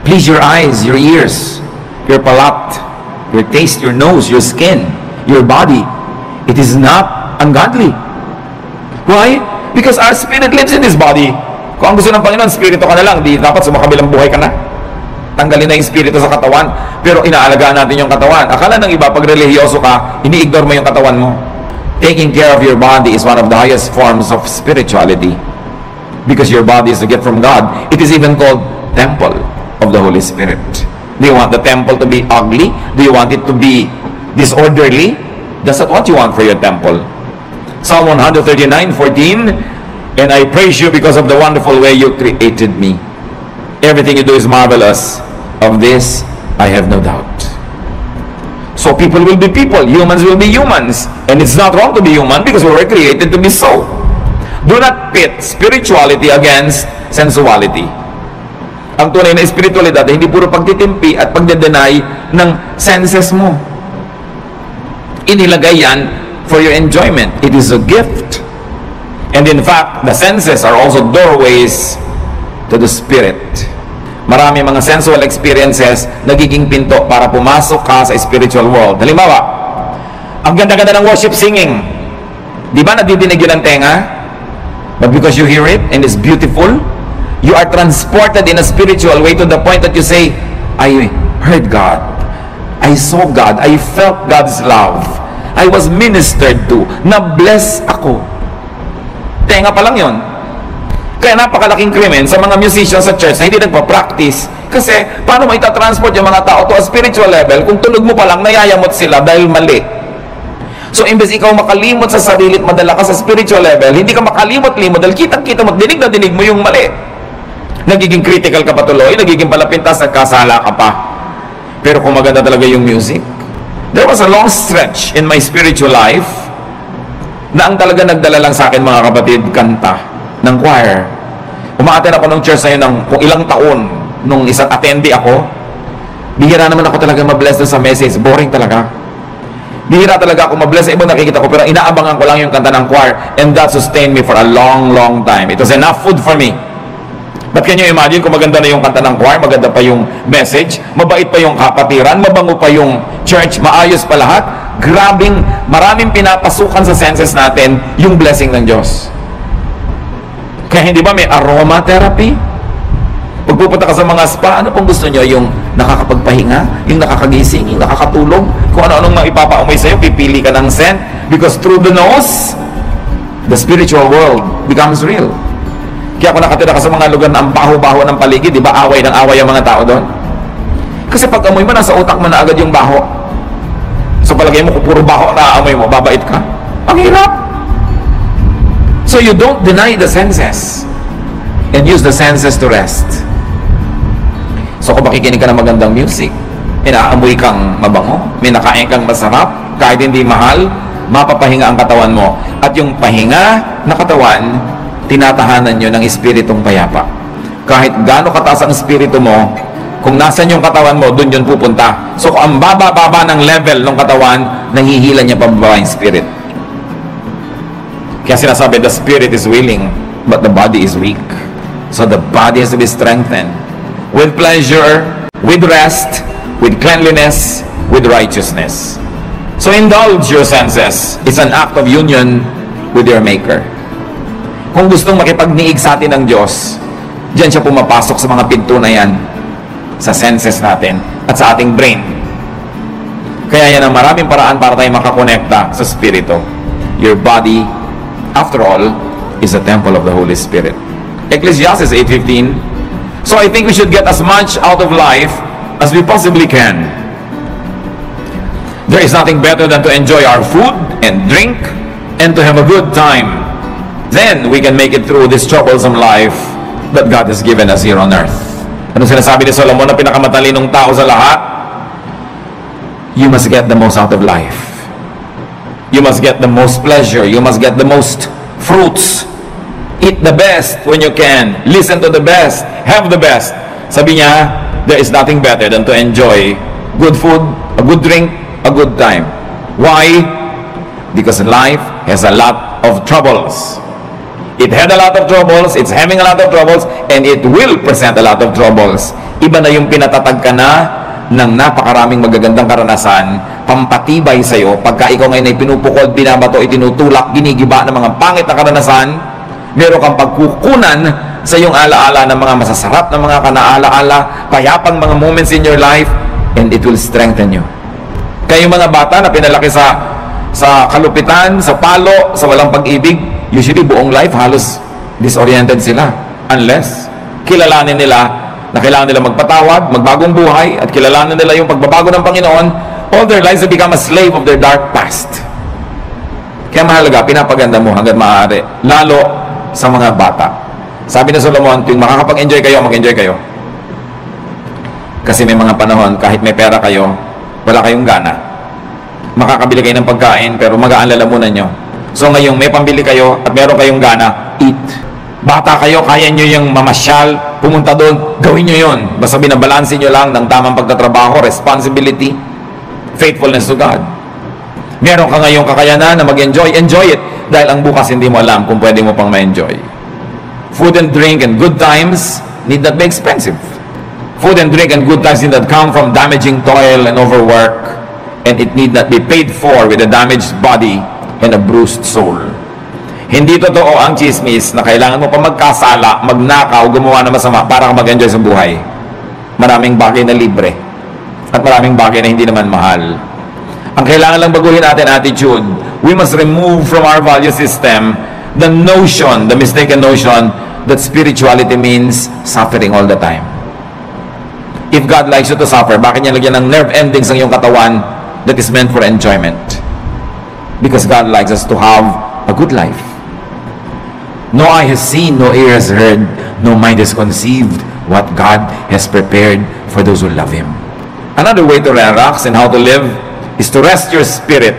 Please your eyes, your ears, your palate, your taste, your nose, your skin, your body. It is not ungodly. Why? Because our spirit lives in this body. Kung ang gusto ng Panginoon, spirito ka na lang, di dapat sumakabilang buhay ka na. Tanggalin na yung spirito sa katawan, pero inaalagaan natin yung katawan. Akala ng iba, pag religyoso ka, ini-ignore mo yung katawan mo. Taking care of your body is one of the highest forms of spirituality. Because your body is a gift from God. It is even called temple of the Holy Spirit. Do you want the temple to be ugly? Do you want it to be disorderly? That's not what you want for your temple. Psalm 139:14, and I praise you because of the wonderful way you created me. Everything you do is marvelous. Of this, I have no doubt. So people will be people, humans will be humans. And it's not wrong to be human because we were created to be so. Do not pit spirituality against sensuality. Ang tunay na espiritualidad ay hindi puro pagtitimpi at pagde-deny ng senses mo. Inilagay yan for your enjoyment. It is a gift. And in fact, the senses are also doorways to the spirit. Marami mga sensual experiences nagiging pinto para pumasok ka sa spiritual world. Halimbawa, ang ganda-ganda ng worship singing. Di ba nadidinig yun ang tenga? But because you hear it and it's beautiful, you are transported in a spiritual way to the point that you say, I heard God. I saw God. I felt God's love. I was ministered to. Na-bless ako. Tenga pa lang yun. Kaya napakalaking krimen sa mga musicians sa church na hindi nagpa-practice. Kasi paano mo itatransport yung mga tao to a spiritual level kung tunog mo pa lang nayayamot sila dahil mali? So imbes ikaw makalimot sa sarili at madala ka sa spiritual level, hindi ka makalimot-limot dahil kitang-kita mo, dinig na dinig mo yung mali. Nagiging critical ka patuloy, nagiging palapintas, nagkasala ka pa. Pero kung maganda talaga yung music, there was a long stretch in my spiritual life na ang talaga nagdala lang sa akin, mga kapatid, kanta ng choir. Umaattend ako ng church na yun ng kung ilang taon, nung isang attendee ako. Bihira naman ako talaga mabless sa message. Boring talaga. Bihira talaga ako mabless sa ibang nakikita ko, pero inaabangan ko lang yung kanta ng choir, and that sustained me for a long, long time. It was enough food for me. But can you imagine kung maganda na yung kanta ng choir, maganda pa yung message, mabait pa yung kapatiran, mabango pa yung church, maayos pa lahat, grabing, maraming pinapasukan sa senses natin yung blessing ng Diyos. Kaya hindi ba may aromatherapy? Pag pupunta ka sa mga spa, ano pong gusto nyo? Yung nakakapagpahinga, yung nakakagising, yung nakakatulog, kung ano-anong maipapaumoy sa'yo, pipili ka ng scent, because through the nose, the spiritual world becomes real. Kaya kung nakatira ka sa mga lugar na ang baho-baho ng paligid, di ba away ng away ang mga tao doon? Kasi pag amoy mo, nasa utak mo na agad yung baho. So palagay mo, kung puro baho na amoy mo, babait ka? Ang hirap! So you don't deny the senses and use the senses to rest. So kung makikinig ka ng magandang music, may naaamoy kang mabango, may nakain kang masarap, kahit hindi mahal, mapapahinga ang katawan mo. At yung pahinga na katawan, tinatahanan nyo ng espiritong payapa. Kahit gaano kataas ang espiritu mo, kung nasan yung katawan mo, dun yun pupunta. So kung ang baba-baba ng level ng katawan, nangihila niya pababa yung spirit. Kaya sinasabi, the spirit is willing, but the body is weak. So the body has to be strengthened with pleasure, with rest, with cleanliness, with righteousness. So indulge your senses. It's an act of union with your Maker. Kung gustong makipagniig sa atin ng Diyos, diyan siya pumapasok sa mga pinto na yan, sa senses natin at sa ating brain. Kaya yan ang maraming paraan para tayo makakonekta sa Spirito. Your body, after all, is a temple of the Holy Spirit. Ecclesiastes 8:15. So I think we should get as much out of life as we possibly can. There is nothing better than to enjoy our food and drink and to have a good time. Then we can make it through this troublesome life that God has given us here on earth. Ano sinasabi ni Solomon na pinakamatalinong tao sa lahat? You must get the most out of life. You must get the most pleasure. You must get the most fruits. Eat the best when you can. Listen to the best. Have the best. Sabi niya, there is nothing better than to enjoy good food, a good drink, a good time. Why? Because life has a lot of troubles. It had a lot of troubles, it's having a lot of troubles, and it will present a lot of troubles. Iba na yung pinatatag ka na ng napakaraming magagandang karanasan, pampatibay sa'yo, pagka ikaw ngayon ay pinupukol, binabato, itinutulak, ginigiba ng mga pangit na karanasan, meron kang pagkukunan sa iyong alaala ng mga masasarap na mga kanaalaala, payapang mga moments in your life, and it will strengthen you. Kaya yung mga bata na pinalaki sa kalupitan, sa palo, sa walang pag-ibig, usually buong life halos disoriented sila unless kilalanin nila na kailangan nila magpatawad, magbagong buhay, at kilalanin nila yung pagbabago ng Panginoon. All their lives they become a slave of their dark past. Kaya mahalaga, pinapaganda mo hanggang maaari, lalo sa mga bata. Sabi ni Solomon, tuwing makakapag-enjoy kayo, mag-enjoy kayo. Kasi may mga panahon, kahit may pera kayo, wala kayong gana. Makakabili kayo ng pagkain, pero magaan lalamunan nyo. So ngayong may pambili kayo at meron kayong gana, eat. Bata kayo, kaya nyo yung mamasyal, pumunta doon, gawin nyo yun. Basta binabalansin nyo lang ng tamang pagtatrabaho, responsibility, faithfulness to God. Meron ka ngayong kakayanan na mag-enjoy, enjoy it. Dahil ang bukas hindi mo alam kung pwede mo pang ma-enjoy. Food and drink and good times need not be expensive. Food and drink and good times need not come from damaging toil and overwork. And it need not be paid for with a damaged body and a bruised soul. Hindi totoo ang chismis na kailangan mo pa magkasala, magnakaw, gumawa na masama para ka mag-enjoy sa buhay. Maraming bagay na libre at maraming bagay na hindi naman mahal. Ang kailangan lang baguhin natin attitude. We must remove from our value system the notion, the mistaken notion that spirituality means suffering all the time. If God likes you to suffer, bakit niya lagyan ng nerve endings ang iyong katawan that is meant for enjoyment? Because God likes us to have a good life. No eye has seen, no ear has heard, no mind has conceived what God has prepared for those who love Him. Another way to relax and how to live is to rest your spirit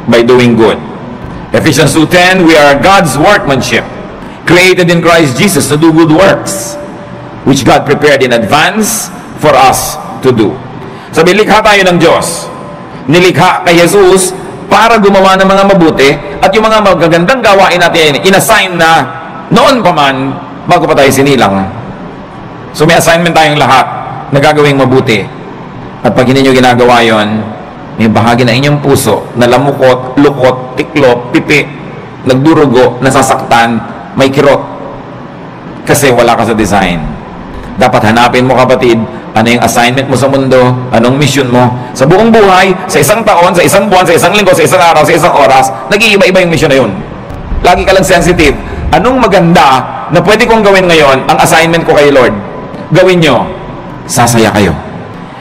by doing good. Ephesians 2:10, we are God's workmanship, created in Christ Jesus to do good works, which God prepared in advance for us to do. Sabi, likha tayo ng Diyos. Nilikha kay Jesus para gumawa ng mga mabuti, at yung mga magagandang gawain natin, inassign na noon pa man, bago pa tayo sinilang. So may assignment tayong lahat na gagawing mabuti. At pag hindi nyo ginagawa yon, may bahagi na inyong puso na lamukot, lukot, tiklop, pipi, nagdurugo, nasasaktan, may kirot. Kasi wala ka sa design. Dapat hanapin mo, kapatid, ano yung assignment mo sa mundo, anong mission mo. Sa buong buhay, sa isang taon, sa isang buwan, sa isang linggo, sa isang araw, sa isang oras, nag-iiba-iba yung mission na yun. Lagi ka lang sensitive. Anong maganda na pwede kong gawin ngayon, ang assignment ko kay Lord? Gawin nyo. Sasaya kayo.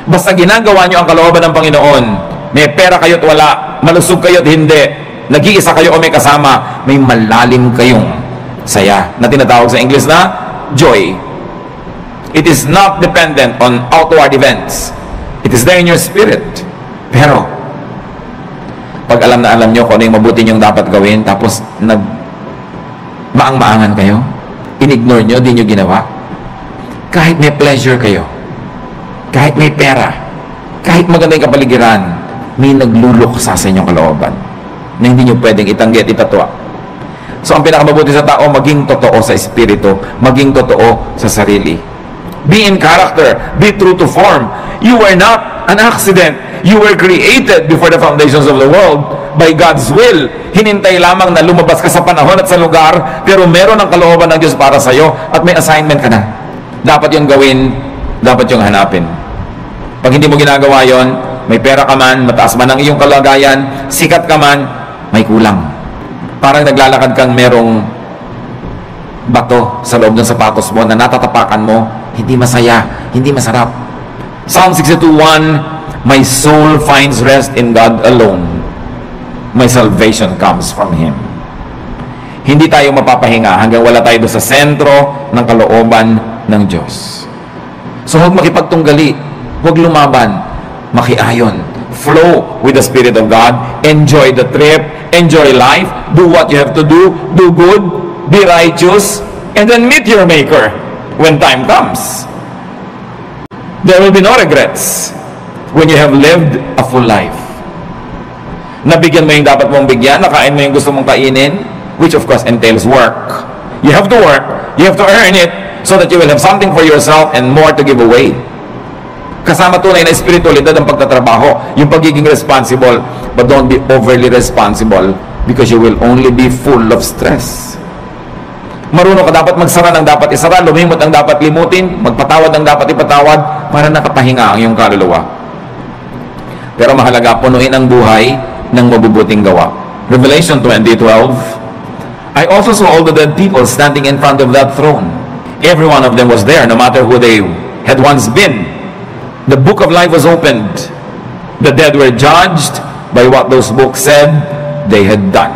Basta ginagawa nyo ang kalooban ng Panginoon, may pera kayo't wala, malusog kayo't hindi, nag-iisa kayo o may kasama, may malalim kayong saya, na tinatawag sa English na joy. It is not dependent on outward events. It is there in your spirit. Pero, pag alam na alam nyo kung ano yung mabuti nyong dapat gawin, tapos maang-maangan kayo, in-ignore nyo, di nyo ginawa, kahit may pleasure kayo, kahit may pera, kahit maganda yung kapaligiran, may nagluluksa sa inyong kalooban na hindi nyo pwedeng itanggi at itatwa. So, ang pinakamabuti sa tao, maging totoo sa espiritu, maging totoo sa sarili. Be in character. Be true to form. You were not an accident. You were created before the foundations of the world by God's will. Hinintay lamang na lumabas ka sa panahon at sa lugar, pero meron ang kalooban ng Diyos para sa iyo at may assignment ka na. Dapat yung gawin, dapat yung hanapin. Pag hindi mo ginagawa yon, may pera ka man, mataas man ang iyong kalagayan, sikat ka man, may kulang. Parang naglalakad kang merong bato sa loob ng sapatos mo na natatapakan mo, hindi masaya, hindi masarap. Psalm 62:1, my soul finds rest in God alone. My salvation comes from Him. Hindi tayo mapapahinga hanggang wala tayo doon sa sentro ng kalooban ng Diyos. So huwag makipagtunggali, huwag lumaban, makiayon. Flow with the Spirit of God. Enjoy the trip, enjoy life, do what you have to do good, be righteous, and then meet your Maker when time comes. There will be no regrets when you have lived a full life. Nabigyan mo yung dapat mong bigyan, nakain mo yung gusto mong kainin, which of course entails work. You have to work, you have to earn it, so that you will have something for yourself and more to give away. Kasama tunay na espiritualidad ang pagtatrabaho, yung pagiging responsible, but don't be overly responsible because you will only be full of stress. Marunong ka dapat magsara ng dapat isara, lumimot ang dapat limutin, magpatawad ng dapat ipatawad, para nakapahinga ang iyong kaluluwa. Pero mahalaga, punuin ang buhay ng mabubuting gawa. Revelation 20:12, I also saw all the dead people standing in front of that throne. Every one of them was there, no matter who they had once been. The book of life was opened. The dead were judged by what those books said they had done.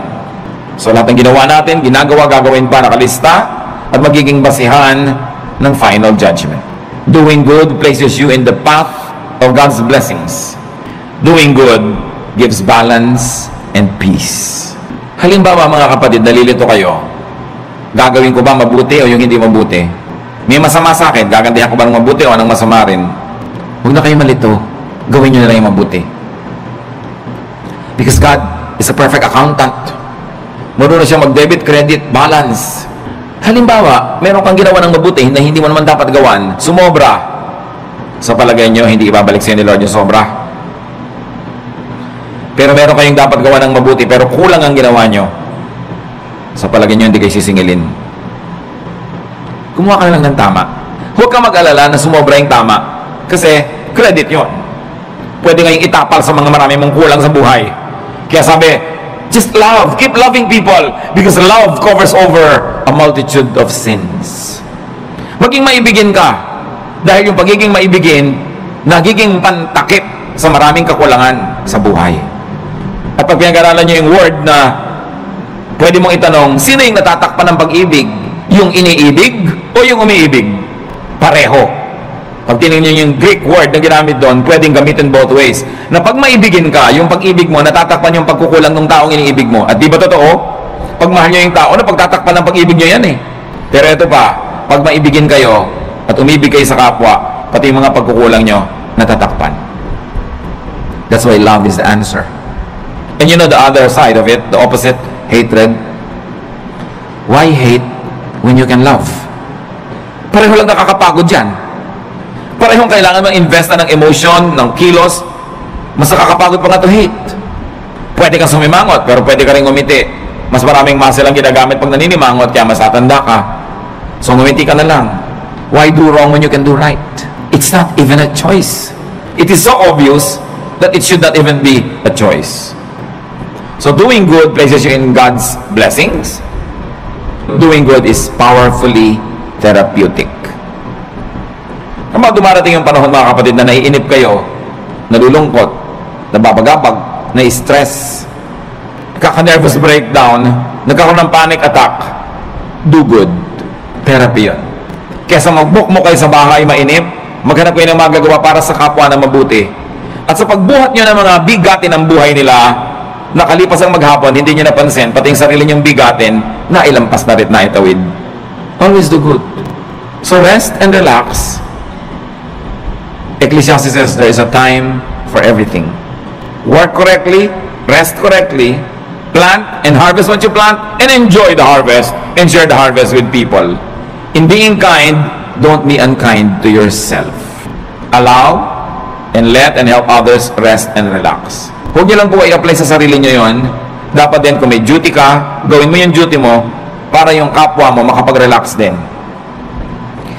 So lahat ng ginawa natin, ginagawa, gagawin pa, nakalista, at magiging basihan ng final judgment. Doing good places you in the path of God's blessings. Doing good gives balance and peace. Halimbawa mga kapatid, nalilito kayo, gagawin ko ba mabuti o yung hindi mabuti? May masama sa akin, gagantihan ko ba ng mabuti o ng masama rin? Huwag na kayo malito, gawin nyo na lang yung mabuti. Because God is a perfect accountant. Marunong siya mag-debit, credit, balance. Halimbawa, meron kang ginawa ng mabuti na hindi mo naman dapat gawan, sumobra. Sa palagay nyo, hindi ibabalik sa ni Lord yung sobra. Pero meron kayong dapat gawa ng mabuti, pero kulang ang ginawa nyo. Sa palagay nyo, hindi kayo sisingilin. Kumuha ka na lang ng tama. Huwag ka mag-alala na sumobra yung tama. Kasi, credit yon. Pwede kayong itapal sa mga marami mong kulang sa buhay. Kaya sabi, just love. Keep loving people because love covers over a multitude of sins. Maging maibigin ka dahil yung pagiging maibigin nagiging pantakip sa maraming kakulangan sa buhay. At pag pinag-aralan nyo yung word na pwede mong itanong, sino yung natatakpan ng pag-ibig? Yung iniibig o yung umiibig? Pareho. Pag tinignan nyo yung Greek word na ginamit doon, pwedeng gamitin both ways. Na pag maibigin ka, yung pag-ibig mo, natatakpan yung pagkukulang ng taong iniibig mo. At di ba totoo? Pag mahal nyo yung tao, napagtatakpan ng pag-ibig nyo yan eh. Pero ito pa, pag maibigin kayo at umibig kayo sa kapwa, pati yung mga pagkukulang nyo, natatakpan. That's why love is the answer. And you know the other side of it, the opposite, hatred. Why hate when you can love? Pareho lang nakakapagod yan. Parehong kailangan mong invest na ng emotion, ng kilos, mas nakakapagod pa nga to hate. Pwede kang sumimangot, pero pwede ka rin umiti. Mas maraming muscle ang ginagamit pag naninimangot, kaya mas tatanda ka. So ngumiti ka na lang. Why do wrong when you can do right? It's not even a choice. It is so obvious that it should not even be a choice. So doing good places you in God's blessings. Doing good is powerfully therapeutic. Kapag dumarating yung panahon, mga kapatid, na naiinip kayo, nalulungkot, nababagabag, na-stress, kaka-nervous breakdown, nagkakaroon ng panic attack, do good. Therapy yun. Kesa mag-book mo kayo sa bahay mainip, maghanap kayo ng magagawa para sa kapwa na mabuti. At sa pagbuhat nyo ng mga bigatin ng buhay nila, nakalipas ang maghapon, hindi nyo napansin, pati yung sarili nyong bigatin, nailampas na rin na itawid. Always do good. So rest and relax. Ecclesiastes says there is a time for everything. Work correctly, rest correctly, plant and harvest what you plant, and enjoy the harvest, and share the harvest with people. In being kind, don't be unkind to yourself. Allow and let and help others rest and relax. Huwag niyo lang po i-apply sa sarili niyo yon. Dapat din kung may duty ka, gawin mo yung duty mo para yung kapwa mo makapag-relax din.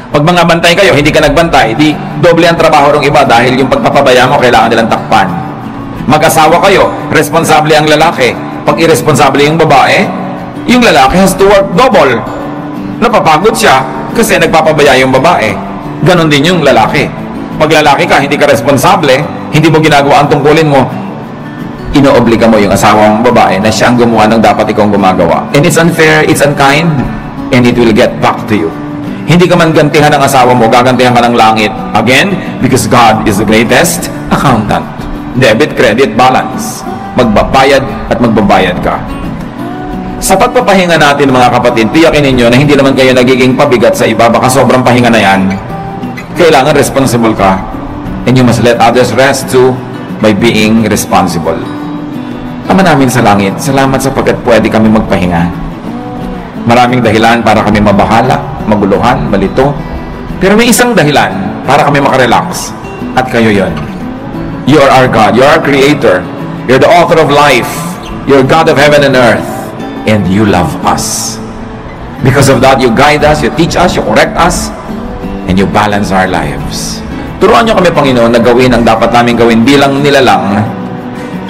Pag mga bantay kayo, hindi ka nagbantay, di doble ang trabaho ng iba dahil yung pagpapabaya mo kailangan nilang takpan. Mag-asawa kayo, responsable ang lalaki. Pag irresponsable yung babae, yung lalaki has to work double. Napapagod siya kasi nagpapabaya yung babae. Ganon din yung lalaki. Pag lalaki ka, hindi ka responsable, hindi mo ginagawa ang tungkulin mo, inoobliga mo yung asawang babae na siya ang gumawa ng dapat ikaw gumagawa. And it's unfair, it's unkind, and it will get back to you. Hindi ka man gantihan ng asawa mo, gagantihan ka ng langit. Again, because God is the greatest accountant. Debit, credit, balance. Magbabayad at magbabayad ka. Sa pagpapahinga natin, mga kapatid, tiyakin ninyo na hindi naman kayo nagiging pabigat sa iba. Baka sobrang pahinga na yan. Kailangan responsible ka. And you must let others rest too by being responsible. Ama namin sa langit, salamat sapagkat pwede kami magpahinga. Maraming dahilan para kami mabahala, maguluhan, malito. Pero may isang dahilan para kami makarelax. At kayo yon. You are our God. You are our Creator. You're the author of life. You're God of heaven and earth. And you love us. Because of that, you guide us, you teach us, you correct us, and you balance our lives. Turuan niyo kami, Panginoon, na gawin ang dapat namin gawin bilang nilalang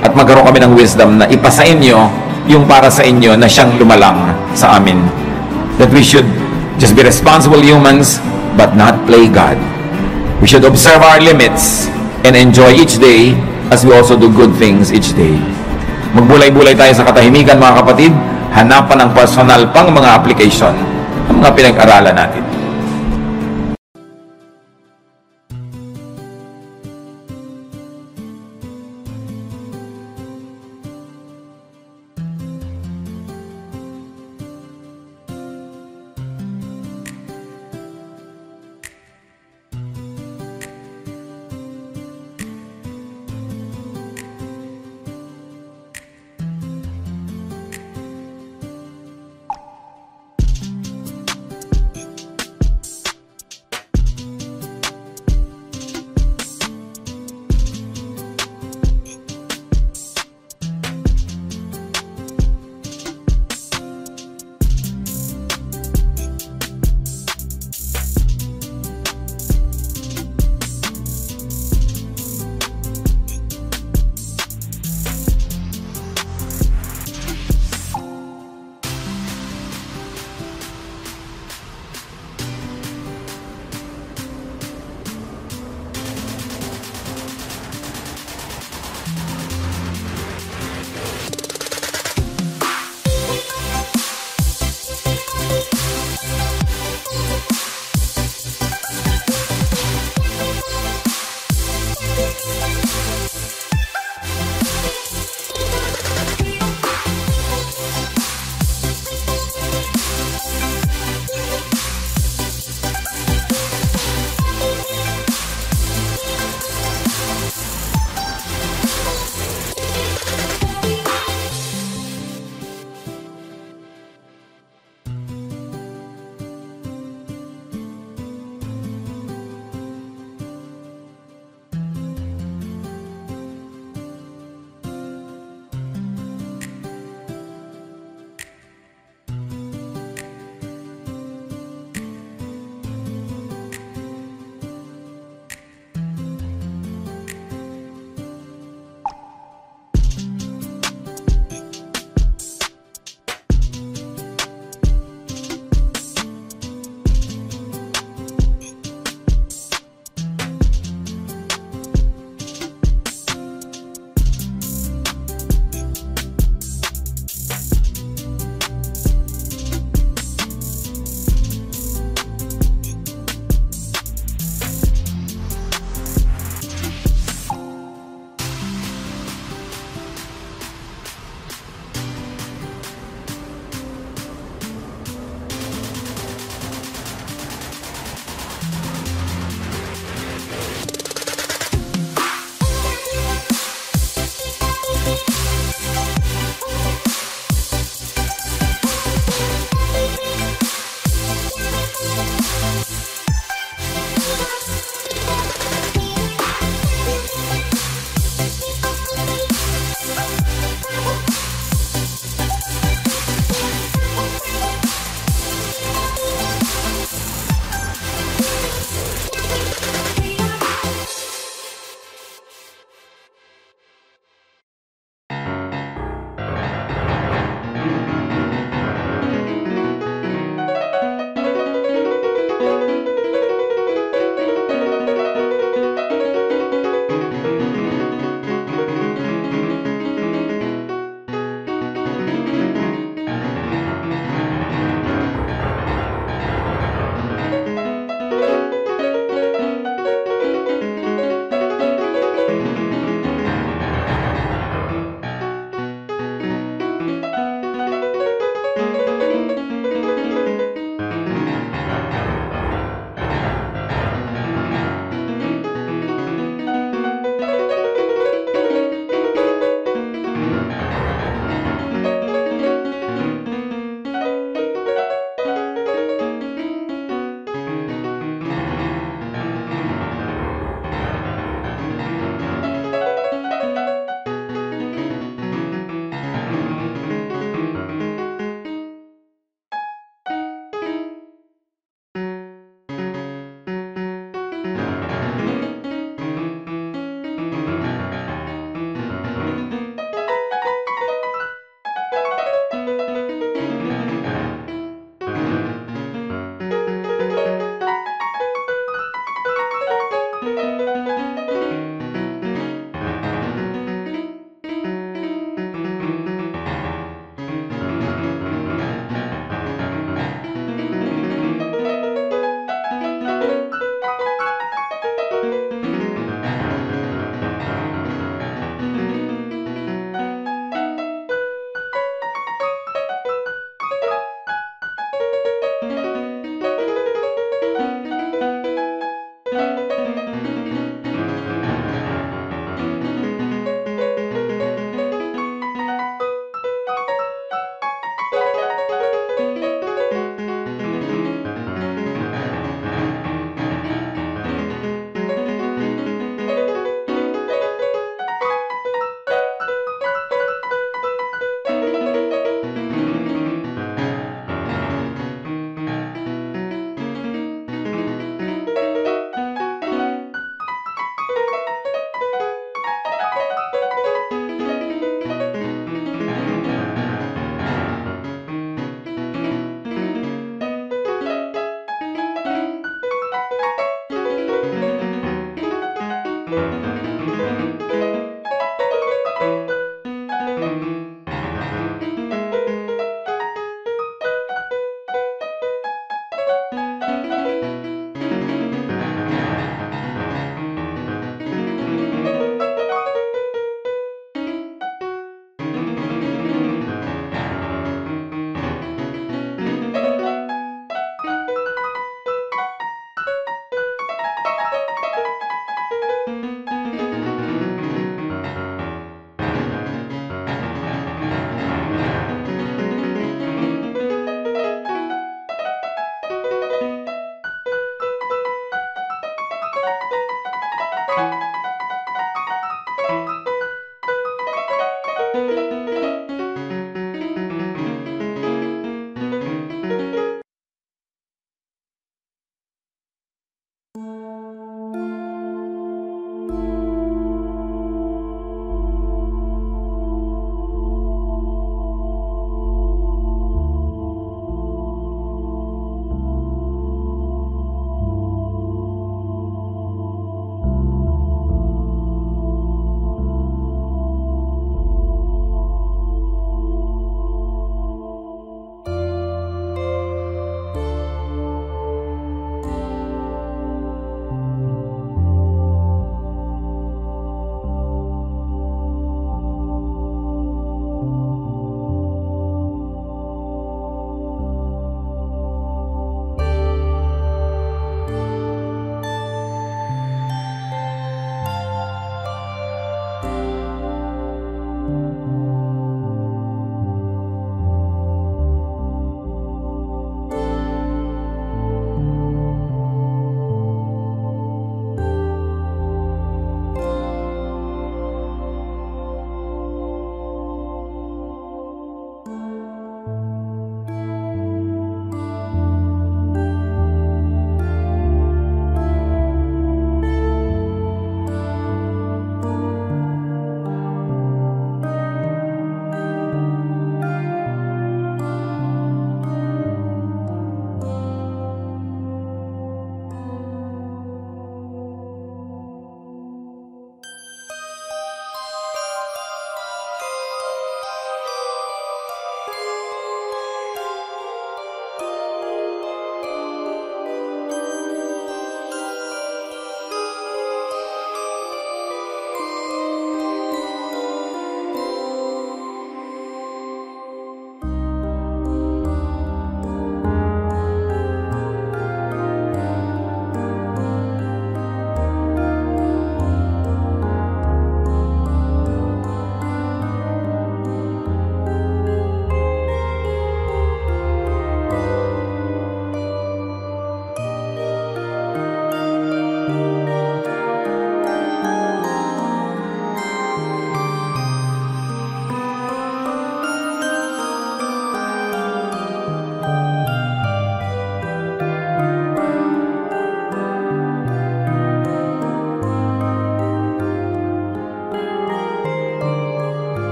at magkaroon kami ng wisdom na ipasa inyo yung para sa inyo na siyang lumalang sa amin. That we should just be responsible humans but not play God. We should observe our limits and enjoy each day as we also do good things each day. Magbulay-bulay tayo sa katahimikan, mga kapatid. Hanapan ng personal pang mga application ng mga pinag-aralan natin.